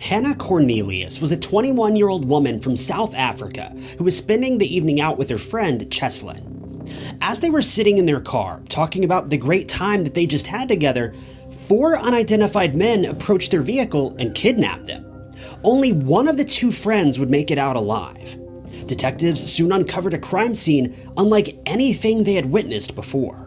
Hannah Cornelius was a 21-year-old woman from South Africa who was spending the evening out with her friend Cheslin. As they were sitting in their car, talking about the great time that they just had together, 4 unidentified men approached their vehicle and kidnapped them. Only one of the 2 friends would make it out alive. Detectives soon uncovered a crime scene unlike anything they had witnessed before.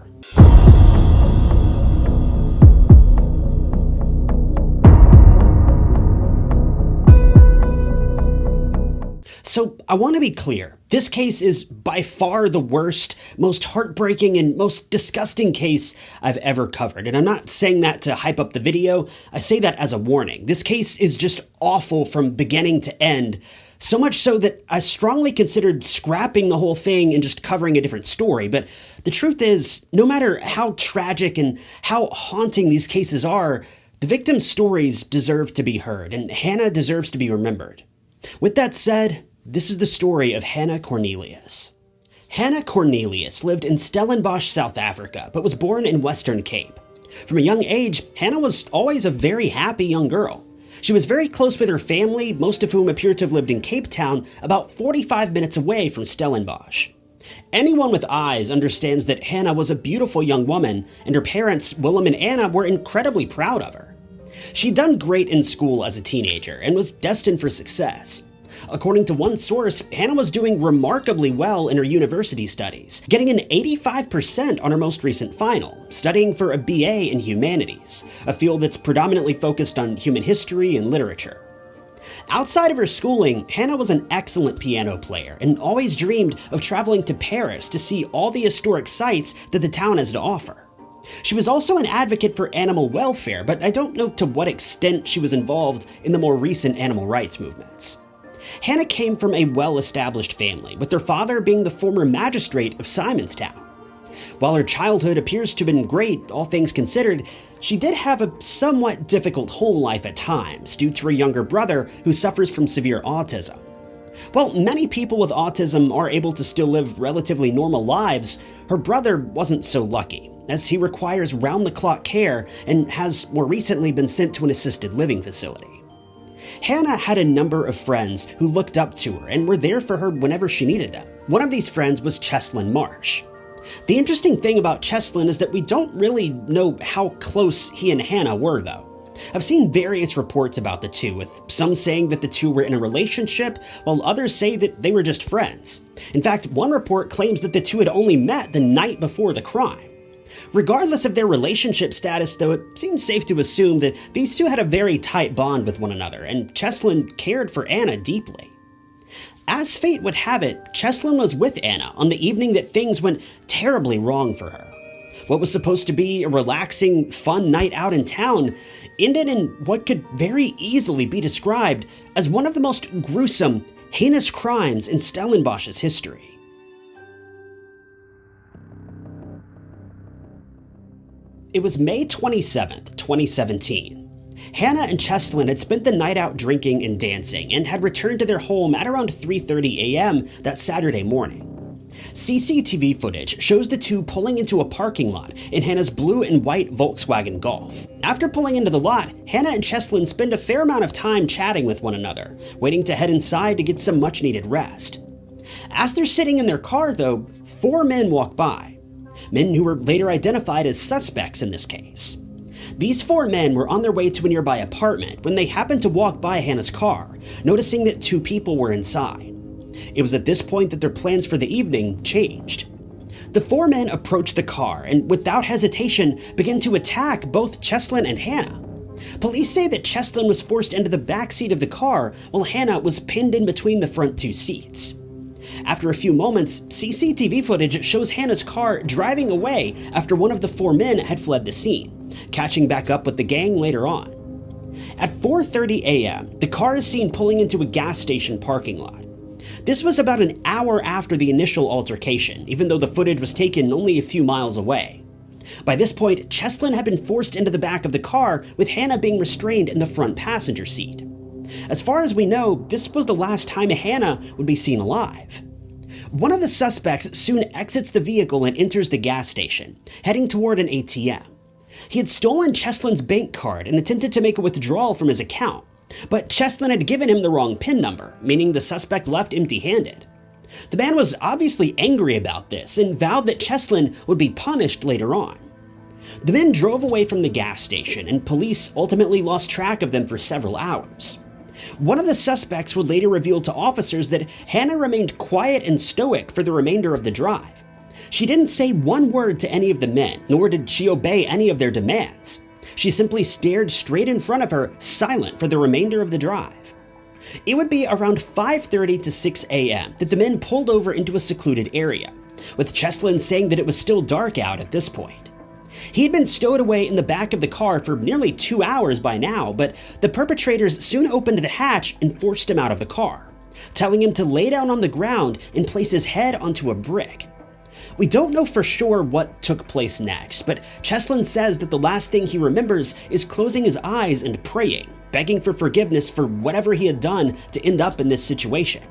So I want to be clear, this case is by far the worst, most heartbreaking, and most disgusting case I've ever covered. And I'm not saying that to hype up the video, I say that as a warning. This case is just awful from beginning to end, so much so that I strongly considered scrapping the whole thing and just covering a different story. But the truth is, no matter how tragic and how haunting these cases are, the victims' stories deserve to be heard, and Hannah deserves to be remembered. With that said, this is the story of Hannah Cornelius. Hannah Cornelius lived in Stellenbosch, South Africa, but was born in Western Cape. From a young age, Hannah was always a very happy young girl. She was very close with her family, most of whom appear to have lived in Cape Town, about 45 minutes away from Stellenbosch. Anyone with eyes understands that Hannah was a beautiful young woman, and her parents, Willem and Anna, were incredibly proud of her. She'd done great in school as a teenager and was destined for success. According to one source, Hannah was doing remarkably well in her university studies, getting an 85% on her most recent final, studying for a BA in humanities, a field that's predominantly focused on human history and literature. Outside of her schooling, Hannah was an excellent piano player and always dreamed of traveling to Paris to see all the historic sites that the town has to offer. She was also an advocate for animal welfare, but I don't know to what extent she was involved in the more recent animal rights movements. Hannah came from a well-established family, with her father being the former magistrate of Simonstown. While her childhood appears to have been great, all things considered, she did have a somewhat difficult home life at times due to her younger brother who suffers from severe autism. While many people with autism are able to still live relatively normal lives, her brother wasn't so lucky, as he requires round-the-clock care and has more recently been sent to an assisted living facility. Hannah had a number of friends who looked up to her and were there for her whenever she needed them. One of these friends was Cheslin Marsh. The interesting thing about Cheslin is that we don't really know how close he and Hannah were, though. I've seen various reports about the two, with some saying that the two were in a relationship, while others say that they were just friends. In fact, one report claims that the two had only met the night before the crime. Regardless of their relationship status, though, it seems safe to assume that these two had a very tight bond with one another, and Cheslin cared for Anna deeply. As fate would have it, Cheslin was with Anna on the evening that things went terribly wrong for her. What was supposed to be a relaxing, fun night out in town ended in what could very easily be described as one of the most gruesome, heinous crimes in Stellenbosch's history. It was May 27th, 2017. Hannah and Cheslin had spent the night out drinking and dancing and had returned to their home at around 3:30 a.m. that Saturday morning. CCTV footage shows the two pulling into a parking lot in Hannah's blue and white Volkswagen Golf. After pulling into the lot, Hannah and Cheslin spend a fair amount of time chatting with one another, waiting to head inside to get some much-needed rest. As they're sitting in their car, though, 4 men walk by. Men who were later identified as suspects in this case. These 4 men were on their way to a nearby apartment when they happened to walk by Hannah's car, noticing that 2 people were inside. It was at this point that their plans for the evening changed. The 4 men approached the car and, without hesitation, began to attack both Cheslin and Hannah. Police say that Cheslin was forced into the back seat of the car while Hannah was pinned in between the front 2 seats. After a few moments, CCTV footage shows Hannah's car driving away after one of the 4 men had fled the scene, catching back up with the gang later on. At 4:30 a.m., the car is seen pulling into a gas station parking lot. This was about an hour after the initial altercation, even though the footage was taken only a few miles away. By this point, Cheslin had been forced into the back of the car, with Hannah being restrained in the front passenger seat. As far as we know, this was the last time Hannah would be seen alive. One of the suspects soon exits the vehicle and enters the gas station, heading toward an ATM. He had stolen Cheslin's bank card and attempted to make a withdrawal from his account. But Cheslin had given him the wrong PIN number, meaning the suspect left empty-handed. The man was obviously angry about this and vowed that Cheslin would be punished later on. The men drove away from the gas station, and police ultimately lost track of them for several hours. One of the suspects would later reveal to officers that Hannah remained quiet and stoic for the remainder of the drive. She didn't say one word to any of the men, nor did she obey any of their demands. She simply stared straight in front of her, silent for the remainder of the drive. It would be around 5:30 to 6 a.m. that the men pulled over into a secluded area, with Cheslin saying that it was still dark out at this point. He had been stowed away in the back of the car for nearly 2 hours by now, but the perpetrators soon opened the hatch and forced him out of the car, telling him to lay down on the ground and place his head onto a brick. We don't know for sure what took place next, but Cheslin says that the last thing he remembers is closing his eyes and praying, begging for forgiveness for whatever he had done to end up in this situation.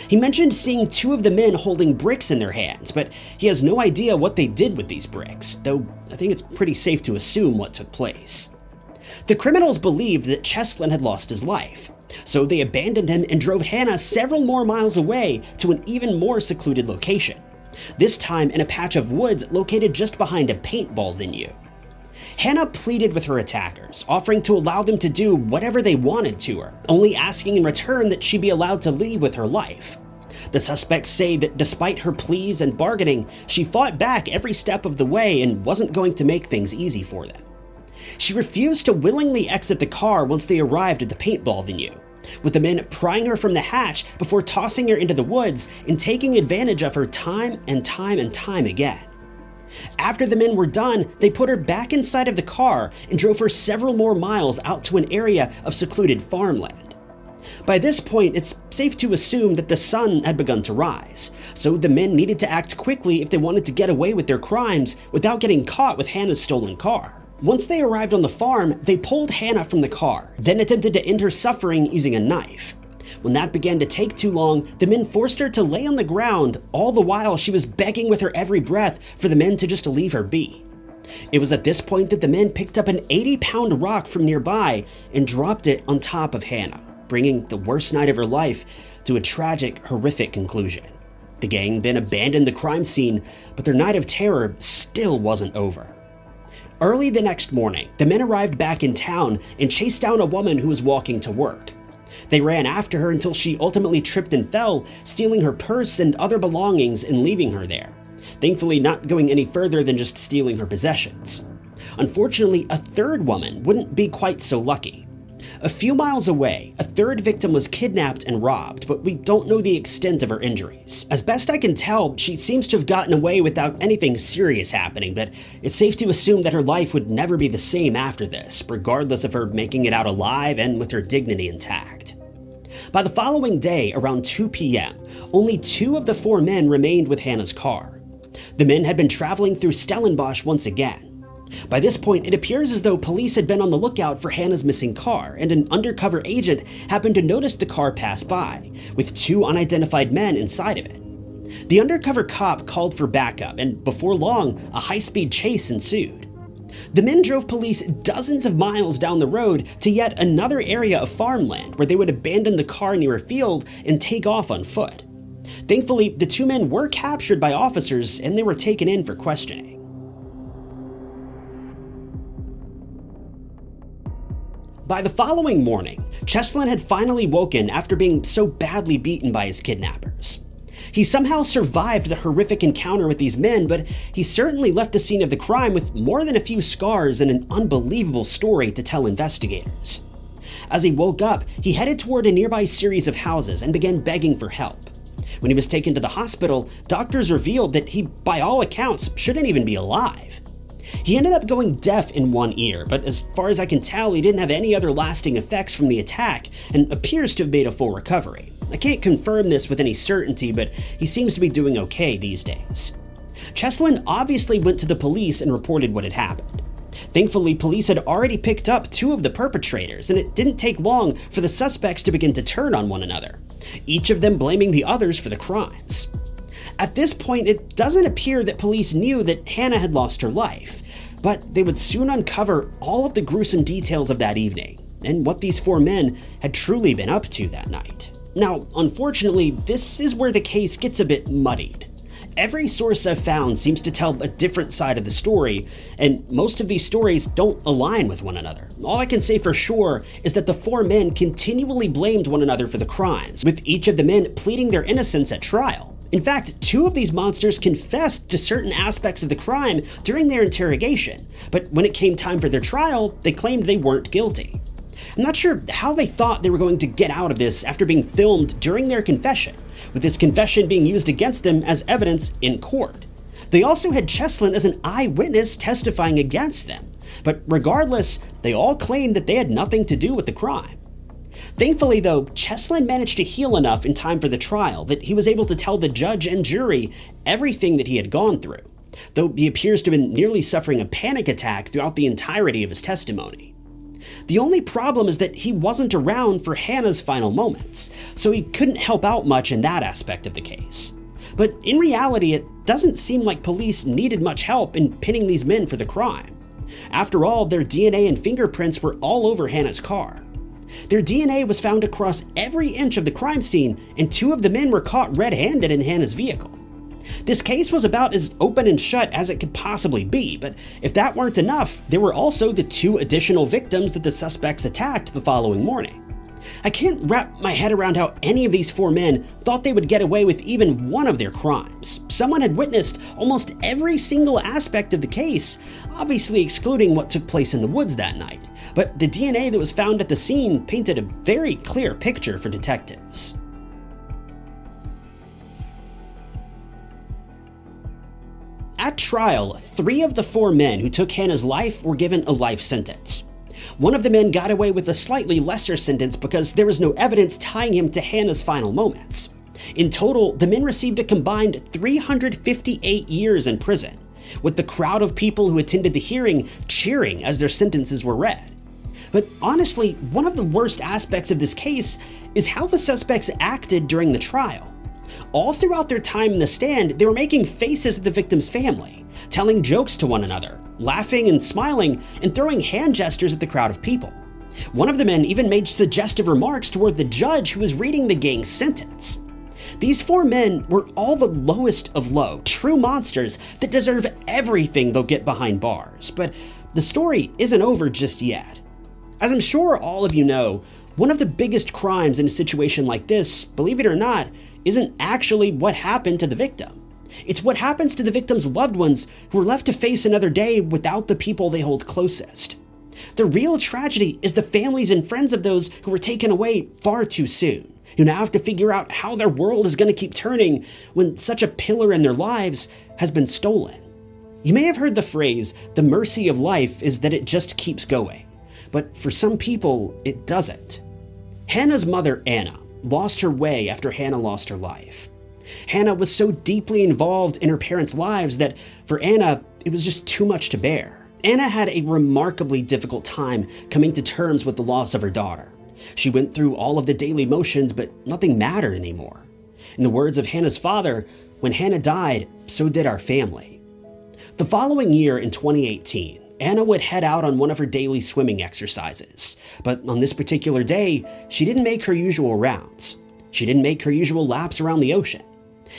He mentioned seeing two of the men holding bricks in their hands, but he has no idea what they did with these bricks, though I think it's pretty safe to assume what took place. The criminals believed that Cheslin had lost his life, so they abandoned him and drove Hannah several more miles away to an even more secluded location, this time in a patch of woods located just behind a paintball venue. Hannah pleaded with her attackers, offering to allow them to do whatever they wanted to her, only asking in return that she be allowed to leave with her life. The suspects say that despite her pleas and bargaining, she fought back every step of the way and wasn't going to make things easy for them. She refused to willingly exit the car once they arrived at the paintball venue, with the men prying her from the hatch before tossing her into the woods and taking advantage of her time and time again. After the men were done, they put her back inside of the car and drove her several more miles out to an area of secluded farmland. By this point, it's safe to assume that the sun had begun to rise, so the men needed to act quickly if they wanted to get away with their crimes without getting caught with Hannah's stolen car. Once they arrived on the farm, they pulled Hannah from the car, then attempted to end her suffering using a knife. When that began to take too long, the men forced her to lay on the ground, all the while she was begging with her every breath for the men to just leave her be. It was at this point that the men picked up an 80-pound rock from nearby and dropped it on top of Hannah, bringing the worst night of her life to a tragic, horrific conclusion. The gang then abandoned the crime scene, but their night of terror still wasn't over. Early the next morning, the men arrived back in town and chased down a woman who was walking to work. They ran after her until she ultimately tripped and fell, stealing her purse and other belongings and leaving her there, thankfully not going any further than just stealing her possessions. Unfortunately, a third woman wouldn't be quite so lucky. A few miles away, a third victim was kidnapped and robbed, but we don't know the extent of her injuries. As best I can tell, she seems to have gotten away without anything serious happening, but it's safe to assume that her life would never be the same after this, regardless of her making it out alive and with her dignity intact. By the following day, around 2 p.m., only 2 of the 4 men remained with Hannah's car. The men had been traveling through Stellenbosch once again. By this point, it appears as though police had been on the lookout for Hannah's missing car, and an undercover agent happened to notice the car pass by, with 2 unidentified men inside of it. The undercover cop called for backup, and before long, a high-speed chase ensued. The men drove police dozens of miles down the road to yet another area of farmland where they would abandon the car near a field and take off on foot. Thankfully, the 2 men were captured by officers and they were taken in for questioning. By the following morning, Cheslin had finally woken after being so badly beaten by his kidnappers. He somehow survived the horrific encounter with these men, but he certainly left the scene of the crime with more than a few scars and an unbelievable story to tell investigators. As he woke up, he headed toward a nearby series of houses and began begging for help. When he was taken to the hospital, doctors revealed that he, by all accounts, shouldn't even be alive. He ended up going deaf in one ear, but as far as I can tell, he didn't have any other lasting effects from the attack and appears to have made a full recovery. I can't confirm this with any certainty, but he seems to be doing okay these days. Cheslin obviously went to the police and reported what had happened. Thankfully, police had already picked up 2 of the perpetrators, and it didn't take long for the suspects to begin to turn on one another, each of them blaming the others for the crimes. At this point, it doesn't appear that police knew that Hannah had lost her life, but they would soon uncover all of the gruesome details of that evening, and what these four men had truly been up to that night. Now, unfortunately, this is where the case gets a bit muddied. Every source I've found seems to tell a different side of the story, and most of these stories don't align with one another. All I can say for sure is that the four men continually blamed one another for the crimes, with each of the men pleading their innocence at trial. In fact, two of these monsters confessed to certain aspects of the crime during their interrogation, but when it came time for their trial, they claimed they weren't guilty. I'm not sure how they thought they were going to get out of this after being filmed during their confession, with this confession being used against them as evidence in court. They also had Cheslin as an eyewitness testifying against them, but regardless, they all claimed that they had nothing to do with the crime. Thankfully though, Cheslin managed to heal enough in time for the trial that he was able to tell the judge and jury everything that he had gone through, though he appears to have been nearly suffering a panic attack throughout the entirety of his testimony. The only problem is that he wasn't around for Hannah's final moments, so he couldn't help out much in that aspect of the case. But in reality, it doesn't seem like police needed much help in pinning these men for the crime. After all, their DNA and fingerprints were all over Hannah's car. Their DNA was found across every inch of the crime scene, and two of the men were caught red-handed in Hannah's vehicle. This case was about as open and shut as it could possibly be, but if that weren't enough, there were also the two additional victims that the suspects attacked the following morning. I can't wrap my head around how any of these four men thought they would get away with even one of their crimes. Someone had witnessed almost every single aspect of the case, obviously excluding what took place in the woods that night, but the DNA that was found at the scene painted a very clear picture for detectives. At trial, three of the four men who took Hannah's life were given a life sentence. One of the men got away with a slightly lesser sentence because there was no evidence tying him to Hannah's final moments. In total, the men received a combined 358 years in prison, with the crowd of people who attended the hearing cheering as their sentences were read. But honestly, one of the worst aspects of this case is how the suspects acted during the trial. All throughout their time in the stand, they were making faces at the victim's family, telling jokes to one another, laughing and smiling, and throwing hand gestures at the crowd of people. One of the men even made suggestive remarks toward the judge who was reading the gang's sentence. These four men were all the lowest of low, true monsters that deserve everything they'll get behind bars. But the story isn't over just yet. As I'm sure all of you know, one of the biggest crimes in a situation like this, believe it or not, isn't actually what happened to the victim. It's what happens to the victim's loved ones who are left to face another day without the people they hold closest. The real tragedy is the families and friends of those who were taken away far too soon, who now have to figure out how their world is going to keep turning when such a pillar in their lives has been stolen. You may have heard the phrase, the mercy of life is that it just keeps going, but for some people, it doesn't. Hannah's mother, Anna, lost her way after Hannah lost her life. Hannah was so deeply involved in her parents' lives that for Anna, it was just too much to bear. Anna had a remarkably difficult time coming to terms with the loss of her daughter. She went through all of the daily motions, but nothing mattered anymore. In the words of Hannah's father, when Hannah died, so did our family. The following year in 2018, Anna would head out on one of her daily swimming exercises, but on this particular day, she didn't make her usual rounds. She didn't make her usual laps around the ocean.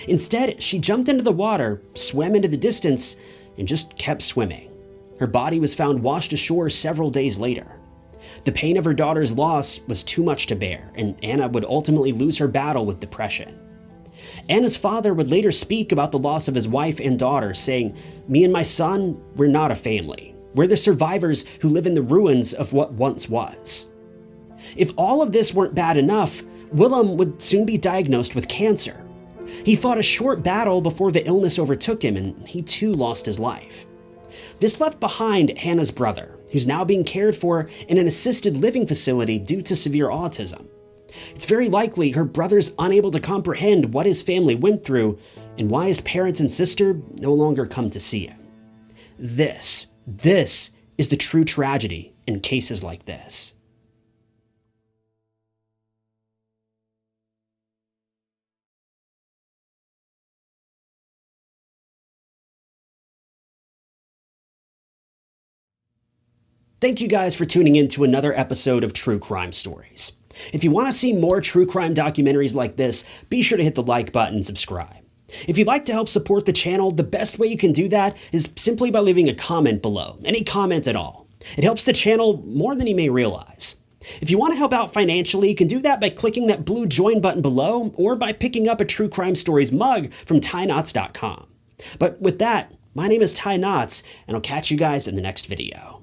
Instead, she jumped into the water, swam into the distance, and just kept swimming. Her body was found washed ashore several days later. The pain of her daughter's loss was too much to bear, and Anna would ultimately lose her battle with depression. Anna's father would later speak about the loss of his wife and daughter, saying, "Me and my son, we're not a family. We're the survivors who live in the ruins of what once was." If all of this weren't bad enough, Willem would soon be diagnosed with cancer. He fought a short battle before the illness overtook him, and he too lost his life. This left behind Hannah's brother, who's now being cared for in an assisted living facility due to severe autism. It's very likely her brother's unable to comprehend what his family went through and why his parents and sister no longer come to see him. This is the true tragedy in cases like this. Thank you guys for tuning in to another episode of True Crime Stories. If you want to see more true crime documentaries like this, be sure to hit the like button and subscribe. If you'd like to help support the channel, the best way you can do that is simply by leaving a comment below, any comment at all. It helps the channel more than you may realize. If you want to help out financially, you can do that by clicking that blue join button below or by picking up a True Crime Stories mug from TyKnots.com. But with that, my name is Ty Knots, and I'll catch you guys in the next video.